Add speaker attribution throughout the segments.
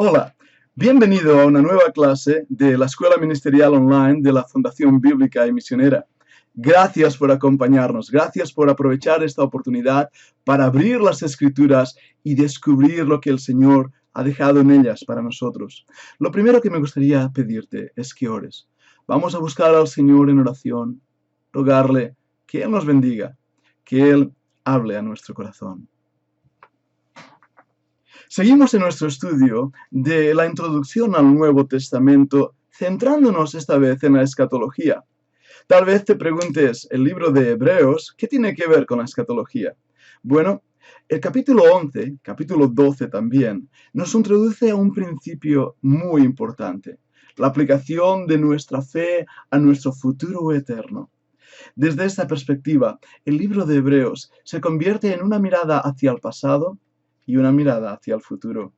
Speaker 1: Hola, bienvenido a una nueva clase de la Escuela Ministerial Online de la Fundación Bíblica y Misionera. Gracias por acompañarnos, gracias por aprovechar esta oportunidad para abrir las Escrituras y descubrir lo que el Señor ha dejado en ellas para nosotros. Lo primero que me gustaría pedirte es que ores. Vamos a buscar al Señor en oración, rogarle que Él nos bendiga, que Él hable a nuestro corazón. Seguimos en nuestro estudio de la introducción al Nuevo Testamento, centrándonos esta vez en la escatología. Tal vez te preguntes, el libro de Hebreos, ¿qué tiene que ver con la escatología? Bueno, el capítulo 11, capítulo 12 también, nos introduce a un principio muy importante, la aplicación de nuestra fe a nuestro futuro eterno. Desde esta perspectiva, el libro de Hebreos se convierte en una mirada hacia el pasado y una mirada hacia el futuro.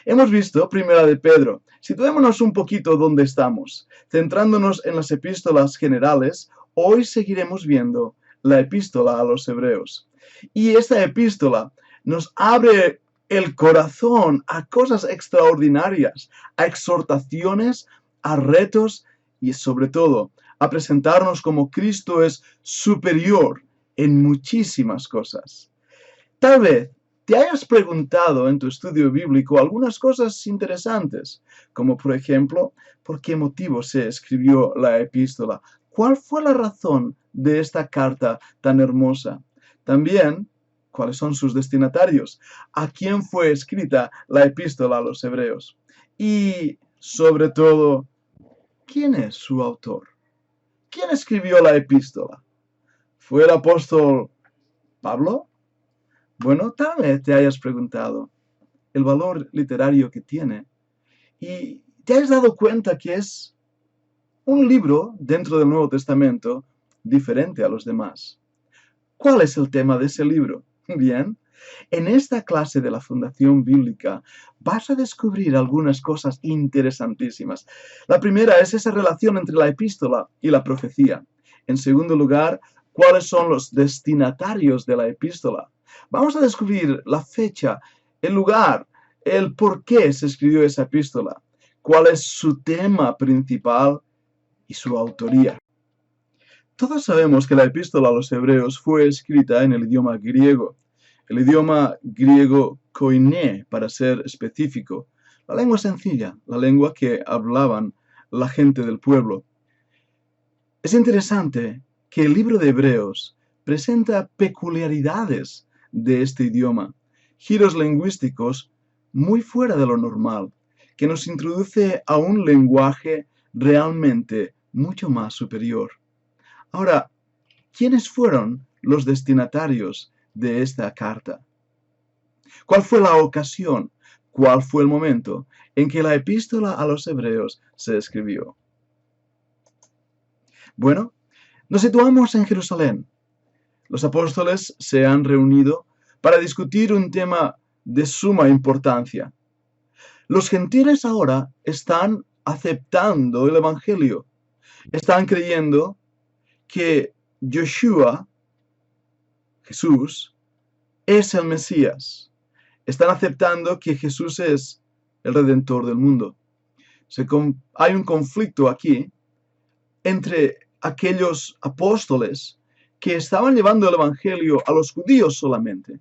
Speaker 1: Hemos visto Primera de Pedro. Situémonos un poquito donde estamos. Centrándonos en las epístolas generales, hoy seguiremos viendo la epístola a los Hebreos. Y esta epístola nos abre el corazón a cosas extraordinarias, a exhortaciones, a retos y sobre todo a presentarnos como Cristo es superior en muchísimas cosas. Tal vez te hayas preguntado en tu estudio bíblico algunas cosas interesantes, como por ejemplo, ¿por qué motivo se escribió la epístola? ¿Cuál fue la razón de esta carta tan hermosa? También, ¿cuáles son sus destinatarios? ¿A quién fue escrita la epístola a los Hebreos? Y, sobre todo, ¿quién es su autor? ¿Quién escribió la epístola? ¿Fue el apóstol Pablo? Bueno, tal vez te hayas preguntado el valor literario que tiene y te hayas dado cuenta que es un libro dentro del Nuevo Testamento diferente a los demás. ¿Cuál es el tema de ese libro? Bien, en esta clase de la Fundación Bíblica vas a descubrir algunas cosas interesantísimas. La primera es esa relación entre la epístola y la profecía. En segundo lugar, ¿cuáles son los destinatarios de la epístola? Vamos a descubrir la fecha, el lugar, el por qué se escribió esa epístola, cuál es su tema principal y su autoría. Todos sabemos que la epístola a los Hebreos fue escrita en el idioma griego koiné, para ser específico, la lengua sencilla, la lengua que hablaban la gente del pueblo. Es interesante que el libro de Hebreos presenta peculiaridades de este idioma, giros lingüísticos muy fuera de lo normal, que nos introduce a un lenguaje realmente mucho más superior. Ahora, ¿quiénes fueron los destinatarios de esta carta? ¿Cuál fue la ocasión? ¿Cuál fue el momento en que la epístola a los Hebreos se escribió? Bueno, nos situamos en Jerusalén. Los apóstoles se han reunido para discutir un tema de suma importancia. Los gentiles ahora están aceptando el Evangelio. Están creyendo que Yeshua, Jesús, es el Mesías. Están aceptando que Jesús es el Redentor del mundo. Hay un conflicto aquí entre aquellos apóstoles que estaban llevando el Evangelio a los judíos solamente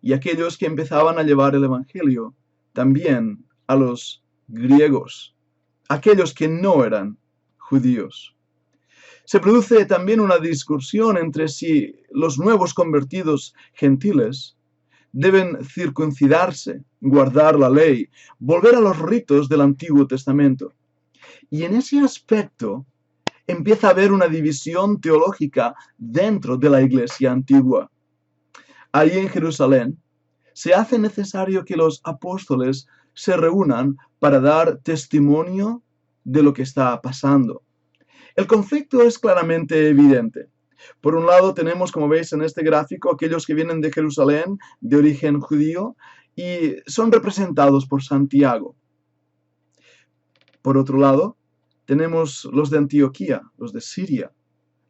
Speaker 1: y aquellos que empezaban a llevar el Evangelio también a los griegos, aquellos que no eran judíos. Se produce también una discusión entre si los nuevos convertidos gentiles deben circuncidarse, guardar la ley, volver a los ritos del Antiguo Testamento. Y en ese aspecto empieza a haber una división teológica dentro de la iglesia antigua. Allí en Jerusalén se hace necesario que los apóstoles se reúnan para dar testimonio de lo que está pasando. El conflicto es claramente evidente. Por un lado tenemos, como veis en este gráfico, aquellos que vienen de Jerusalén, de origen judío, y son representados por Santiago. Por otro lado, tenemos los de Antioquía, los de Siria.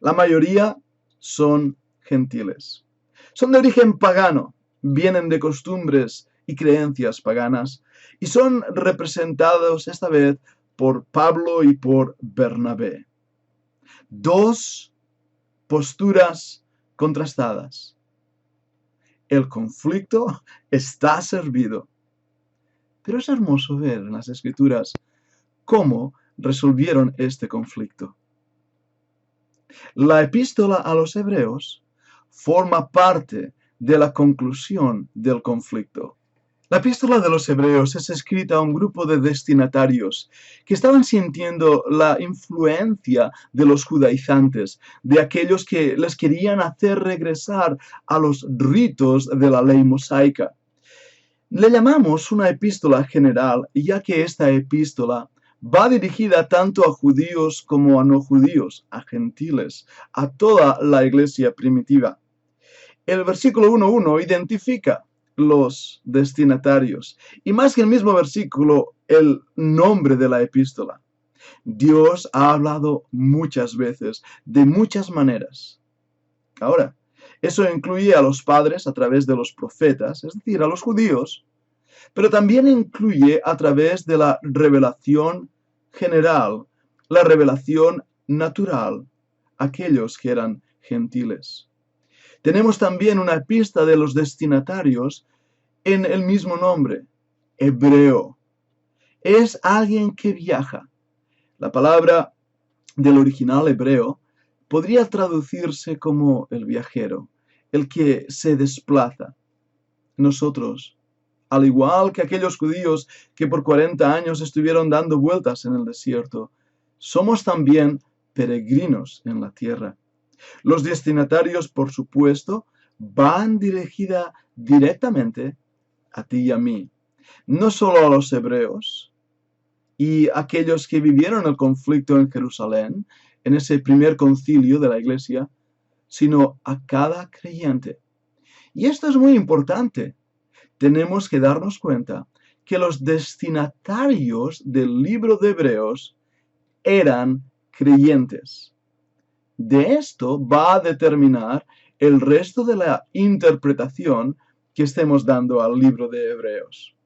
Speaker 1: La mayoría son gentiles. Son de origen pagano, vienen de costumbres y creencias paganas, y son representados esta vez por Pablo y por Bernabé. Dos posturas contrastadas. El conflicto está servido. Pero es hermoso ver en las Escrituras cómo resolvieron este conflicto. La epístola a los Hebreos forma parte de la conclusión del conflicto. La epístola de los Hebreos es escrita a un grupo de destinatarios que estaban sintiendo la influencia de los judaizantes, de aquellos que les querían hacer regresar a los ritos de la ley mosaica. Le llamamos una epístola general, ya que esta epístola va dirigida tanto a judíos como a no judíos, a gentiles, a toda la iglesia primitiva. El versículo 1.1 identifica los destinatarios, y más que el mismo versículo, el nombre de la epístola. Dios ha hablado muchas veces, de muchas maneras. Ahora, eso incluye a los padres a través de los profetas, es decir, a los judíos, pero también incluye a través de la revelación general, la revelación natural, aquellos que eran gentiles. Tenemos también una pista de los destinatarios en el mismo nombre, hebreo. Es alguien que viaja. La palabra del original hebreo podría traducirse como el viajero, el que se desplaza. Nosotros, al igual que aquellos judíos que por 40 años estuvieron dando vueltas en el desierto, somos también peregrinos en la tierra. Los destinatarios, por supuesto, van dirigida directamente a ti y a mí, no solo a los hebreos y aquellos que vivieron el conflicto en Jerusalén, en ese primer concilio de la iglesia, sino a cada creyente. Y esto es muy importante. Tenemos que darnos cuenta que los destinatarios del libro de Hebreos eran creyentes. De esto va a determinar el resto de la interpretación que estemos dando al libro de Hebreos.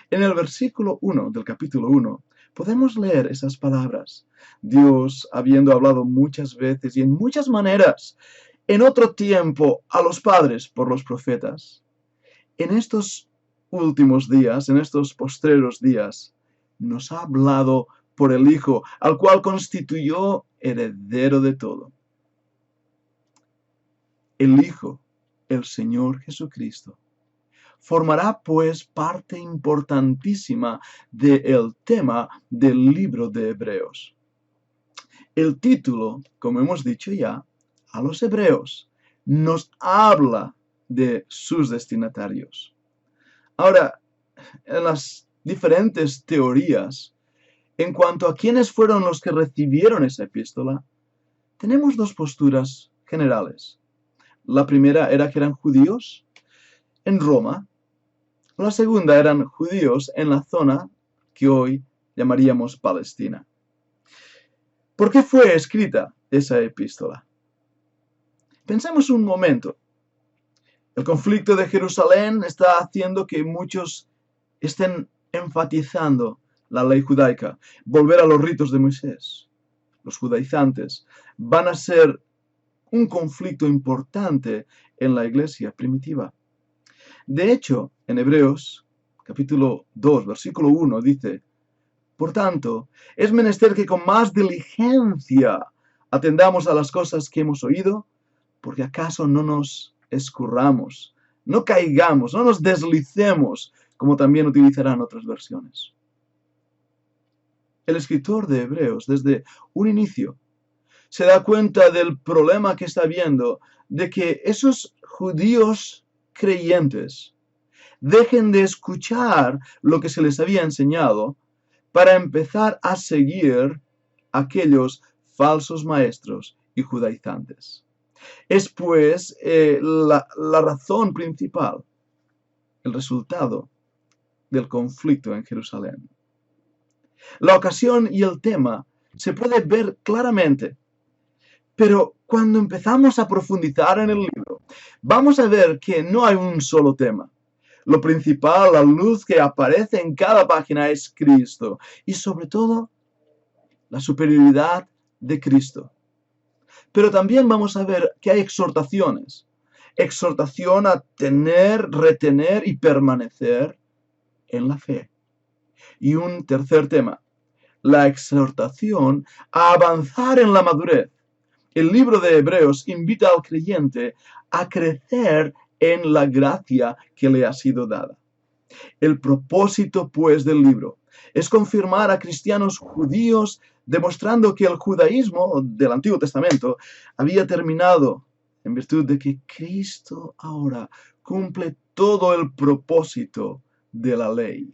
Speaker 1: En el versículo 1 del capítulo 1 podemos leer esas palabras. Dios, habiendo hablado muchas veces y en muchas maneras, en otro tiempo a los padres por los profetas, en estos últimos días, en estos postreros días, nos ha hablado por el Hijo, al cual constituyó heredero de todo. El Hijo, el Señor Jesucristo, formará pues parte importantísima del tema del libro de Hebreos. El título, como hemos dicho ya, a los Hebreos, nos habla de sus destinatarios. Ahora, en las diferentes teorías, en cuanto a quiénes fueron los que recibieron esa epístola, tenemos dos posturas generales. La primera era que eran judíos en Roma. La segunda eran judíos en la zona que hoy llamaríamos Palestina. ¿Por qué fue escrita esa epístola? Pensemos un momento. El conflicto de Jerusalén está haciendo que muchos estén enfatizando la ley judaica, volver a los ritos de Moisés. Los judaizantes van a ser un conflicto importante en la iglesia primitiva. De hecho, en Hebreos, capítulo 2, versículo 1, dice: por tanto, es menester que con más diligencia atendamos a las cosas que hemos oído, porque acaso no nos escurramos, no caigamos, no nos deslicemos, como también utilizarán otras versiones. El escritor de Hebreos, desde un inicio, se da cuenta del problema que está viendo, de que esos judíos creyentes dejen de escuchar lo que se les había enseñado para empezar a seguir aquellos falsos maestros y judaizantes. Es pues la razón principal, el resultado del conflicto en Jerusalén. La ocasión y el tema se puede ver claramente, pero cuando empezamos a profundizar en el libro, vamos a ver que no hay un solo tema. Lo principal, la luz que aparece en cada página es Cristo. Y sobre todo, la superioridad de Cristo. Pero también vamos a ver que hay exhortaciones. Exhortación a tener, retener y permanecer en la fe. Y un tercer tema, la exhortación a avanzar en la madurez. El libro de Hebreos invita al creyente a crecer en la gracia que le ha sido dada. El propósito, pues, del libro es confirmar a cristianos judíos, demostrando que el judaísmo del Antiguo Testamento había terminado en virtud de que Cristo ahora cumple todo el propósito de la ley.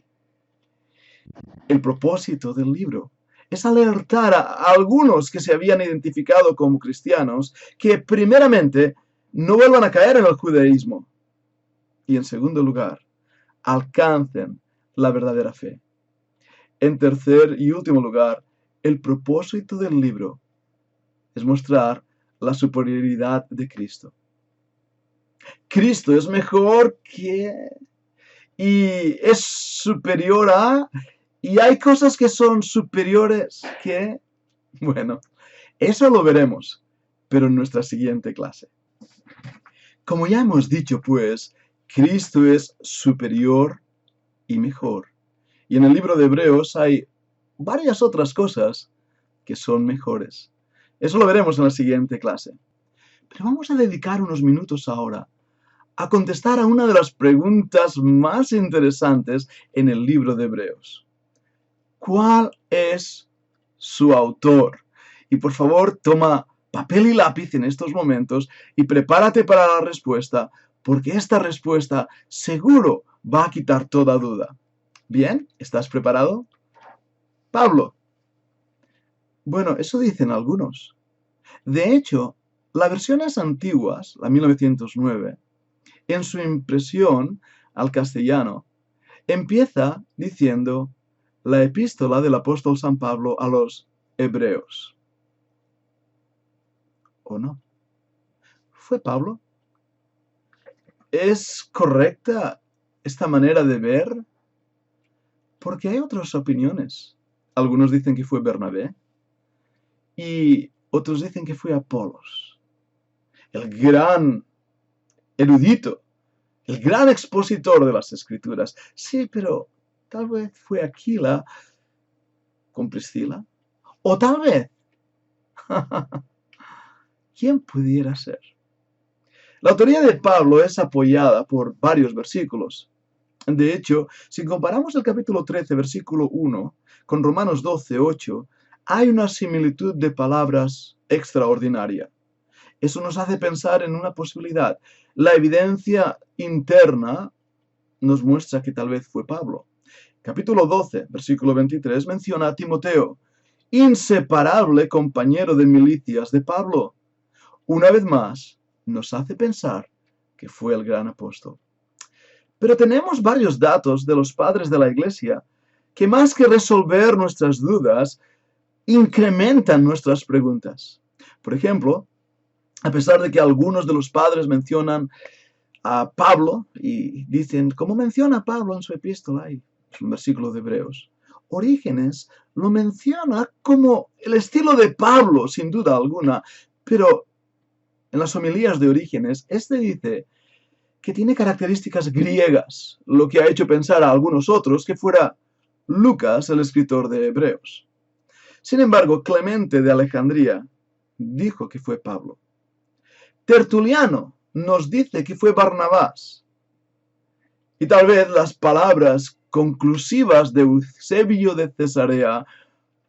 Speaker 1: El propósito del libro es alertar a algunos que se habían identificado como cristianos que primeramente no vuelvan a caer en el judaísmo y en segundo lugar alcancen la verdadera fe. En tercer y último lugar, el propósito del libro es mostrar la superioridad de Cristo. Cristo es mejor que y es superior a y hay cosas que son superiores que, bueno, eso lo veremos, pero en nuestra siguiente clase. Como ya hemos dicho, pues, Cristo es superior y mejor. Y en el libro de Hebreos hay varias otras cosas que son mejores. Eso lo veremos en la siguiente clase. Pero vamos a dedicar unos minutos ahora a contestar a una de las preguntas más interesantes en el libro de Hebreos. ¿Cuál es su autor? Y por favor, toma papel y lápiz en estos momentos y prepárate para la respuesta, porque esta respuesta seguro va a quitar toda duda. ¿Bien? ¿Estás preparado? Pablo. Bueno, eso dicen algunos. De hecho, las versiones antiguas, la 1909, en su impresión al castellano, empieza diciendo la epístola del apóstol San Pablo a los Hebreos. ¿O no? ¿Fue Pablo? ¿Es correcta esta manera de ver? Porque hay otras opiniones. Algunos dicen que fue Bernabé y otros dicen que fue Apolos, el gran erudito, el gran expositor de las Escrituras. Sí, pero tal vez fue Aquila con Priscila. O tal vez, ¿quién pudiera ser? La autoría de Pablo es apoyada por varios versículos. De hecho, si comparamos el capítulo 13, versículo 1, con Romanos 12, 8, hay una similitud de palabras extraordinaria. Eso nos hace pensar en una posibilidad. La evidencia interna nos muestra que tal vez fue Pablo. Capítulo 12, versículo 23, menciona a Timoteo, inseparable compañero de milicias de Pablo. Una vez más, nos hace pensar que fue el gran apóstol. Pero tenemos varios datos de los padres de la Iglesia que más que resolver nuestras dudas, incrementan nuestras preguntas. Por ejemplo, a pesar de que algunos de los padres mencionan a Pablo y dicen, ¿cómo menciona Pablo en su epístola? Y es un versículo de Hebreos. Orígenes lo menciona como el estilo de Pablo, sin duda alguna, pero en las homilías de Orígenes, este dice que tiene características griegas, lo que ha hecho pensar a algunos otros que fuera Lucas el escritor de Hebreos. Sin embargo, Clemente de Alejandría dijo que fue Pablo. Tertuliano nos dice que fue Barnabás. Y tal vez las palabras conclusivas de Eusebio de Cesarea,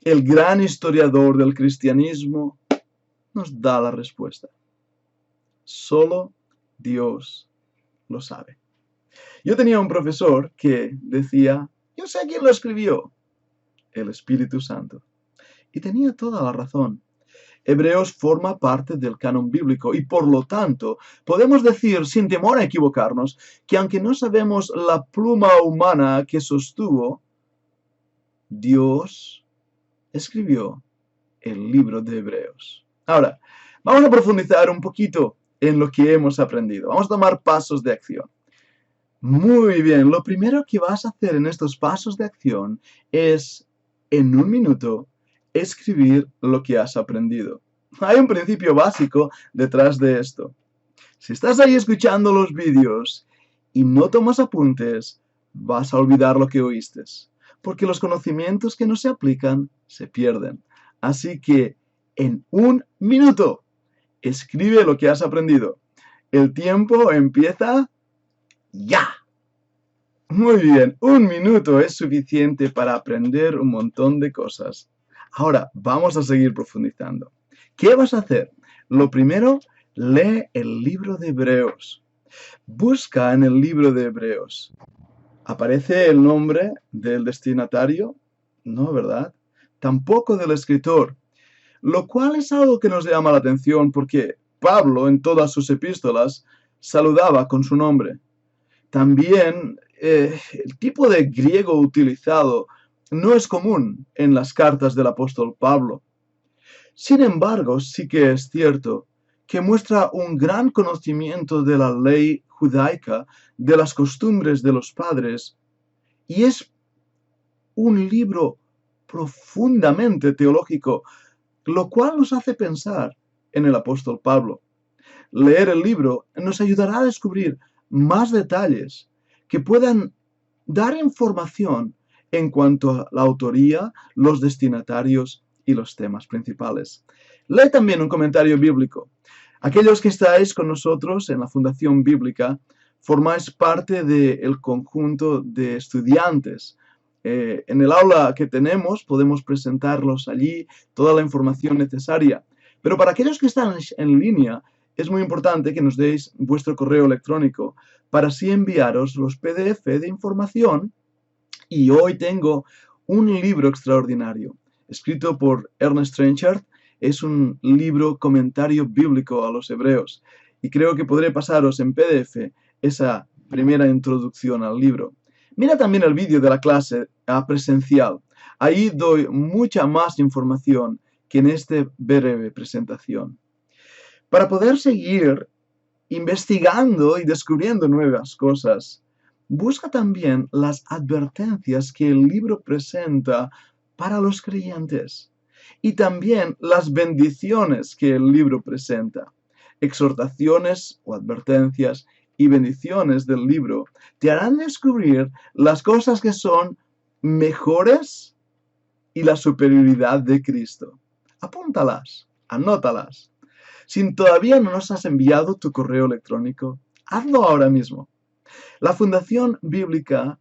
Speaker 1: el gran historiador del cristianismo, nos da la respuesta. Solo Dios lo sabe. Yo tenía un profesor que decía, yo sé quién lo escribió, el Espíritu Santo. Y tenía toda la razón. Hebreos forma parte del canon bíblico y por lo tanto podemos decir sin temor a equivocarnos que aunque no sabemos la pluma humana que sostuvo, Dios escribió el libro de Hebreos. Ahora, vamos a profundizar un poquito en lo que hemos aprendido. Vamos a tomar pasos de acción. Muy bien, lo primero que vas a hacer en estos pasos de acción es, en un minuto, escribir lo que has aprendido. Hay un principio básico detrás de esto. Si estás ahí escuchando los vídeos y no tomas apuntes, vas a olvidar lo que oíste, porque los conocimientos que no se aplican se pierden. Así que, en un minuto, escribe lo que has aprendido. El tiempo empieza ya. Muy bien, un minuto es suficiente para aprender un montón de cosas. Ahora, vamos a seguir profundizando. ¿Qué vas a hacer? Lo primero, lee el libro de Hebreos. Busca en el libro de Hebreos. ¿Aparece el nombre del destinatario? No, ¿verdad? Tampoco del escritor. Lo cual es algo que nos llama la atención porque Pablo en todas sus epístolas saludaba con su nombre. También el tipo de griego utilizado no es común en las cartas del apóstol Pablo. Sin embargo, sí que es cierto que muestra un gran conocimiento de la ley judaica, de las costumbres de los padres, y es un libro profundamente teológico, lo cual nos hace pensar en el apóstol Pablo. Leer el libro nos ayudará a descubrir más detalles que puedan dar información en cuanto a la autoría, los destinatarios y los temas principales. Lee también un comentario bíblico. Aquellos que estáis con nosotros en la Fundación Bíblica formáis parte del conjunto de estudiantes. En el aula que tenemos podemos presentarlos allí toda la información necesaria. Pero para aquellos que están en línea, es muy importante que nos deis vuestro correo electrónico para así enviaros los PDF de información. Y hoy tengo un libro extraordinario, escrito por Ernest Trenchard. Es un libro comentario bíblico a los hebreos. Y creo que podré pasaros en PDF esa primera introducción al libro. Mira también el vídeo de la clase presencial. Ahí doy mucha más información que en esta breve presentación. Para poder seguir investigando y descubriendo nuevas cosas, busca también las advertencias que el libro presenta para los creyentes y también las bendiciones que el libro presenta. Exhortaciones o advertencias y bendiciones del libro te harán descubrir las cosas que son mejores y la superioridad de Cristo. Apúntalas, anótalas. Si todavía no nos has enviado tu correo electrónico, hazlo ahora mismo. La Fundación Bíblica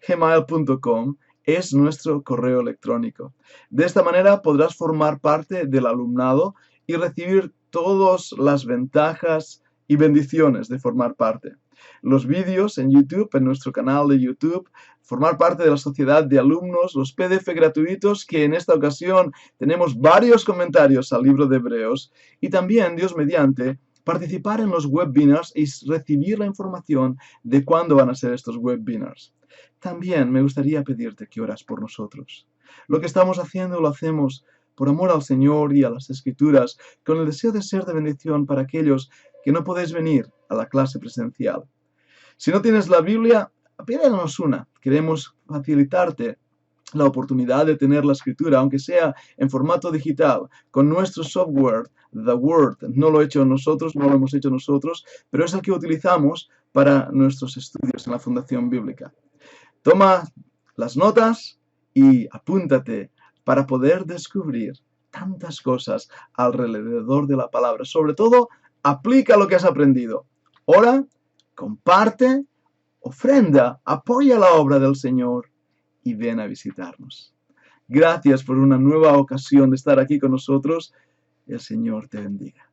Speaker 1: @gmail.com es nuestro correo electrónico. De esta manera podrás formar parte del alumnado y recibir todas las ventajas y bendiciones de formar parte. Los vídeos en YouTube, en nuestro canal de YouTube, formar parte de la sociedad de alumnos, los PDF gratuitos, que en esta ocasión tenemos varios comentarios al libro de Hebreos, y también, Dios mediante, participar en los webinars y recibir la información de cuándo van a ser estos webinars. También me gustaría pedirte que oras por nosotros. Lo que estamos haciendo lo hacemos por amor al Señor y a las Escrituras, con el deseo de ser de bendición para aquellos que no podéis venir a la clase presencial. Si no tienes la Biblia, pídenos una. Queremos facilitarte la oportunidad de tener la Escritura, aunque sea en formato digital, con nuestro software, The Word. No lo hemos hecho nosotros, pero es el que utilizamos para nuestros estudios en la Fundación Bíblica. Toma las notas y apúntate para poder descubrir tantas cosas alrededor de la palabra. Sobre todo, aplica lo que has aprendido. Ora, comparte, ofrenda, apoya la obra del Señor y ven a visitarnos. Gracias por una nueva ocasión de estar aquí con nosotros. El Señor te bendiga.